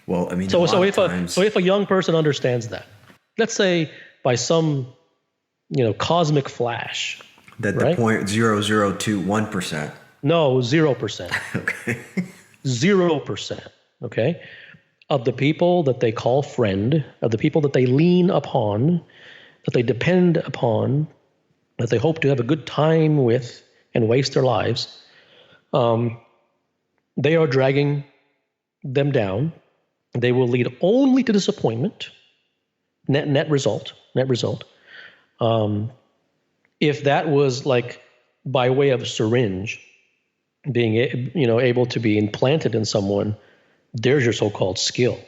Well, I mean, so if a young person understands that, let's say by some, cosmic flash, that right? the 0.0021%. No, 0%. Okay. 0%. Okay. Of the people that they call friend, of the people that they lean upon, that they depend upon, that they hope to have a good time with and waste their lives, they are dragging them down. They will lead only to disappointment. Net result. If that was like by way of a syringe being able to be implanted in someone, there's your so-called skill.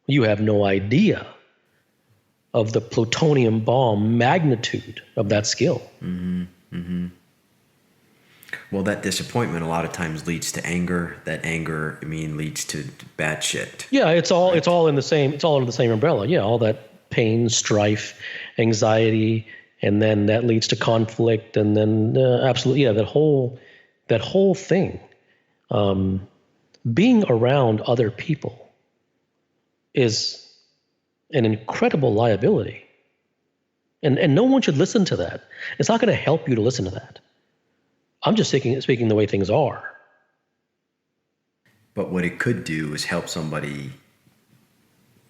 You have no idea of the plutonium bomb magnitude of that skill. Mm-hmm. Mm-hmm. Well, that disappointment a lot of times leads to anger. That anger, leads to bad shit. Yeah, it's all in the same. It's all under the same umbrella. Yeah, all that pain, strife, anxiety, and then that leads to conflict, and then absolutely, yeah, that whole thing. Being around other people is an incredible liability, and no one should listen to that. It's not going to help you to listen to that. I'm just speaking the way things are. But what it could do is help somebody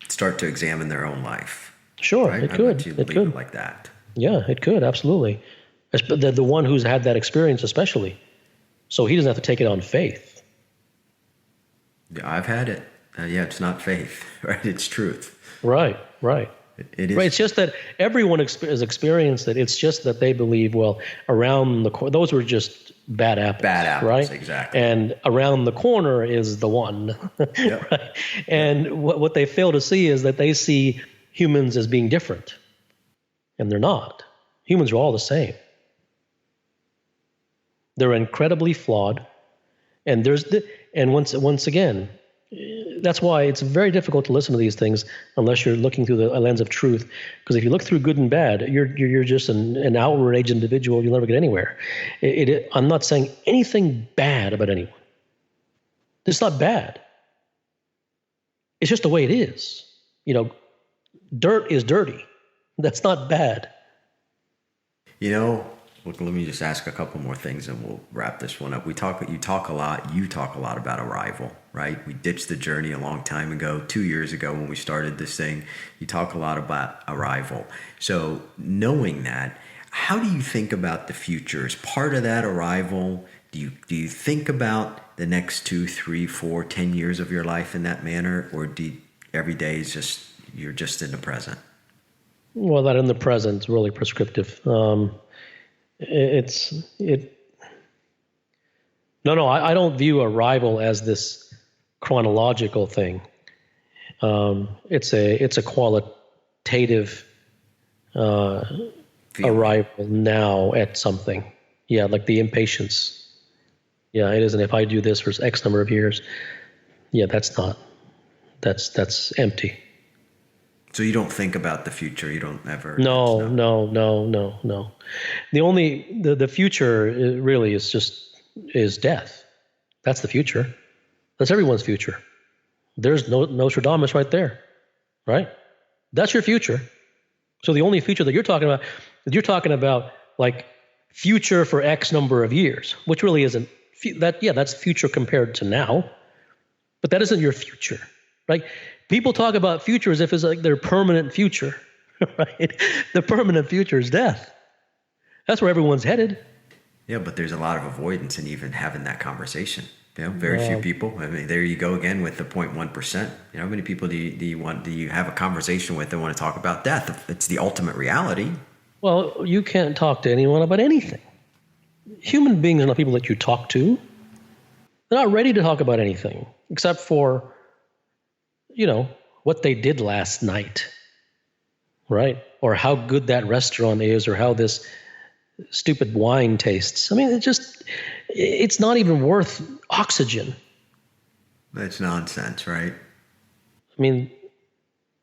start to examine their own life. Sure, right? It could. It could like that. Yeah, it could, absolutely. The one who's had that experience especially. So he doesn't have to take it on faith. Yeah, I've had it. It's not faith, right? It's truth. Right. It is. Right. It's just that everyone has experienced it. It's just that they believe, well, around the corner, those were just bad apples. Bad apples, right? Exactly. And around the corner is the one. Yep. Right? And what they fail to see is that they see humans as being different. And they're not. Humans are all the same. They're incredibly flawed. And once again, that's why it's very difficult to listen to these things unless you're looking through the lens of truth. Because if you look through good and bad, you're just an outraged individual. You'll never get anywhere. I'm not saying anything bad about anyone. It's not bad. It's just the way it is. Dirt is dirty. That's not bad. Look, let me just ask a couple more things and we'll wrap this one up. You talk a lot about arrival, right? We ditched the journey a long time ago, 2 years ago when we started this thing. You talk a lot about arrival. So knowing that, how do you think about the future? Is part of that arrival? Do you think about the next 2, 3, 4, 10 years of your life in that manner? Or every day is you're just in the present? Well, that in the present is really prescriptive. I don't view arrival as this chronological thing. It's a qualitative arrival now at something. Yeah, like the impatience. Yeah, it isn't. If I do this for X number of years, yeah, that's empty. So you don't think about the future. You don't ever. No. The future really is death. That's the future. That's everyone's future. There's Nostradamus right there, right? That's your future. So the only future that you're talking about like future for X number of years, which really isn't that. Yeah, that's future compared to now, but that isn't your future, right? People talk about future as if it's like their permanent future, right? The permanent future is death. That's where everyone's headed. Yeah, but there's a lot of avoidance in even having that conversation. Very few people. I mean, there you go again with the 0.1%. How many people do you have a conversation with that want to talk about death? It's the ultimate reality. Well, you can't talk to anyone about anything. Human beings are not people that you talk to. They're not ready to talk about anything except for, what they did last night, right? Or how good that restaurant is, or how this stupid wine tastes. I mean, it's not even worth oxygen. That's nonsense, right? I mean,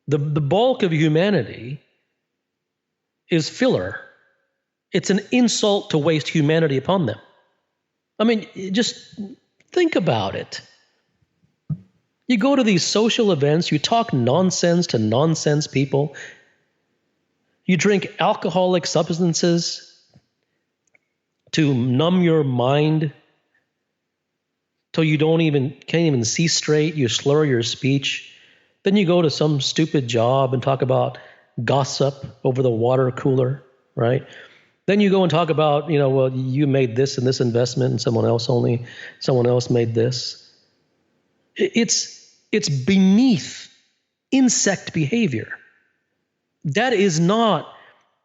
the bulk of humanity is filler. It's an insult to waste humanity upon them. I mean, just think about it. You go to these social events, you talk nonsense to nonsense people, you drink alcoholic substances to numb your mind till you can't even see straight, you slur your speech. Then you go to some stupid job and talk about gossip over the water cooler, right? Then you go and talk about, well, you made this and this investment and someone else made this. It's beneath insect behavior. That is not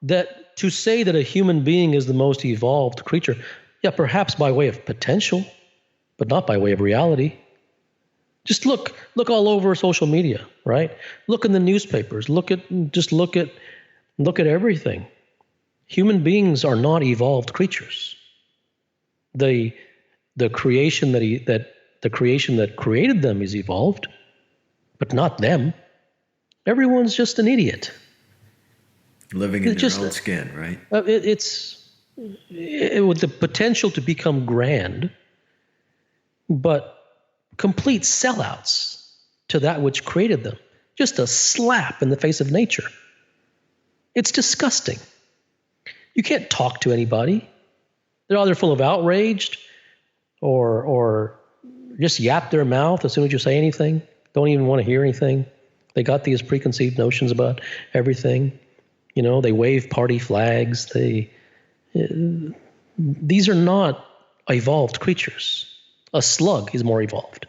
that to say that a human being is the most evolved creature. Yeah, perhaps by way of potential, but not by way of reality. Just look all over social media, right? Look in the newspapers. Look at everything. Human beings are not evolved creatures. The creation the creation that created them is evolved, but not them. Everyone's just an idiot. Living in their own skin, right? It's with the potential to become grand, but complete sellouts to that which created them. Just a slap in the face of nature. It's disgusting. You can't talk to anybody. They're either full of outraged or just yap their mouth as soon as you say anything. Don't even want to hear anything. They got these preconceived notions about everything. They wave party flags. These are not evolved creatures. A slug is more evolved.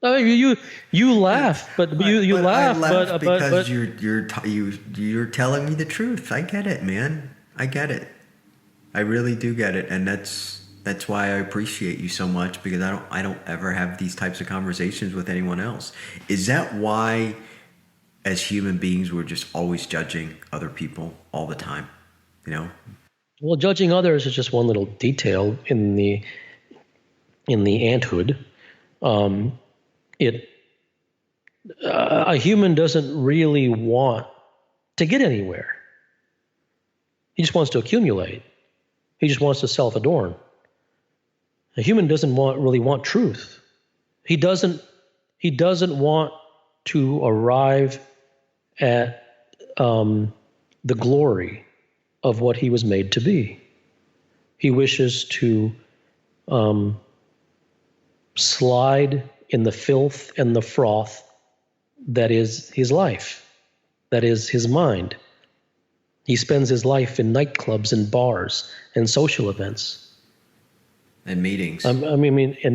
I mean, you laugh, but you laugh, I laugh because you're telling me the truth. I get it, man. I get it. I really do get it, and that's why I appreciate you so much, because I don't ever have these types of conversations with anyone else. Is that why, as human beings, we're just always judging other people all the time? Well, judging others is just one little detail in the anthood. A human doesn't really want to get anywhere. He just wants to accumulate. He just wants to self-adorn. A human doesn't really want truth. He doesn't want to arrive at the glory of what he was made to be. He wishes to slide in the filth and the froth that is his life, that is his mind. He spends his life in nightclubs and bars and social events. And meetings. And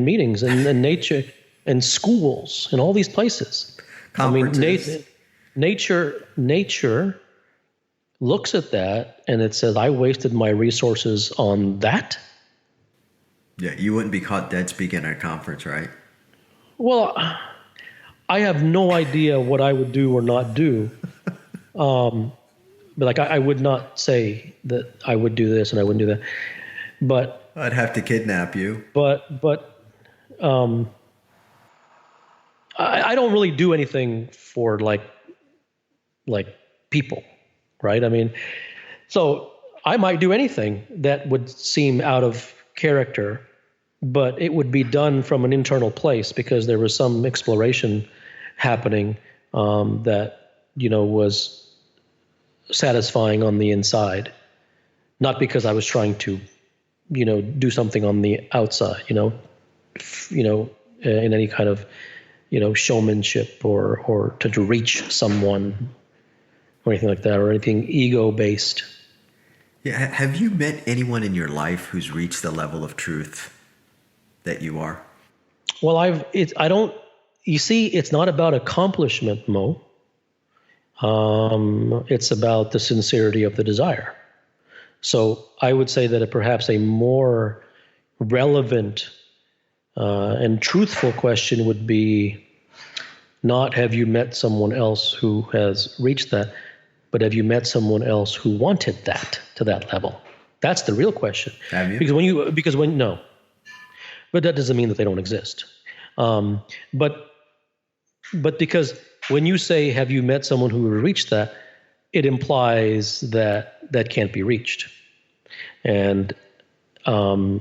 meetings and nature and schools and all these places. Conferences. Nature looks at that and it says, I wasted my resources on that? Yeah, you wouldn't be caught dead speaking at a conference, right? Well, I have no idea what I would do or not do. But I would not say that I would do this and I wouldn't do that. But I'd have to kidnap you. But I don't really do anything for like people, right? I mean, so I might do anything that would seem out of character, but it would be done from an internal place because there was some exploration happening that was satisfying on the inside, not because I was trying to do something on the outside, in any kind of showmanship or to reach someone or anything like that, or anything ego based. Yeah. Have you met anyone in your life who's reached the level of truth that you are? Well, you see, it's not about accomplishment, Mo. It's about the sincerity of the desire. So I would say that perhaps a more relevant And truthful question would be not have you met someone else who has reached that, but have you met someone else who wanted that to that level? That's the real question. Have you? No, but that doesn't mean that they don't exist. But because when you say, have you met someone who reached that, it implies that that can't be reached. And I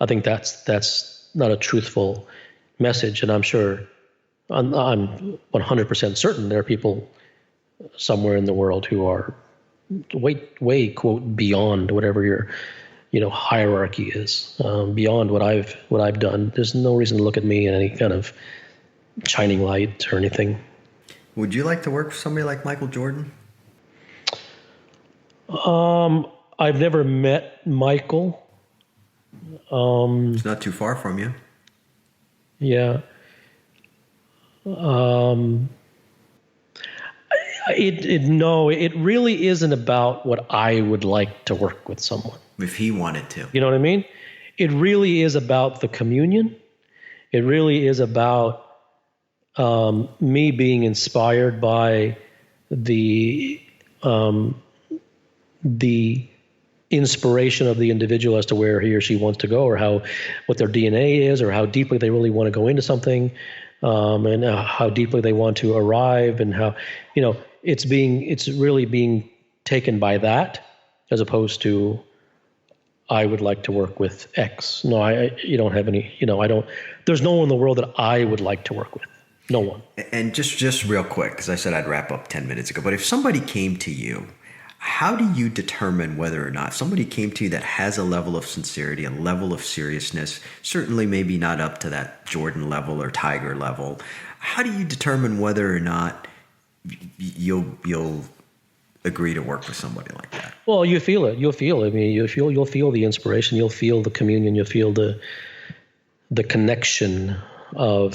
think that's not a truthful message. And I'm sure, I'm 100% certain there are people somewhere in the world who are way quote beyond whatever your hierarchy is, beyond what I've done. There's no reason to look at me in any kind of shining light or anything. Would you like to work with somebody like Michael Jordan? I've never met Michael. It's not too far from you. Yeah. It really isn't about what I would like to work with someone. If he wanted to. You know what I mean? It really is about the communion. It really is about me being inspired by the inspiration of the individual as to where he or she wants to go, or what their DNA is, or how deeply they really want to go into something, and how deeply they want to arrive, and how it's really being taken by that, as opposed to I would like to work with X. No, you don't have any. I don't. There's no one in the world that I would like to work with. No one. And just real quick, because I said I'd wrap up 10 minutes ago, but if somebody came to you, how do you determine whether or not somebody came to you that has a level of sincerity, a level of seriousness, certainly maybe not up to that Jordan level or Tiger level? How do you determine whether or not you'll agree to work with somebody like that? Well, you feel it. You'll feel it. I mean, you'll feel the inspiration. You'll feel the communion. You'll feel the connection of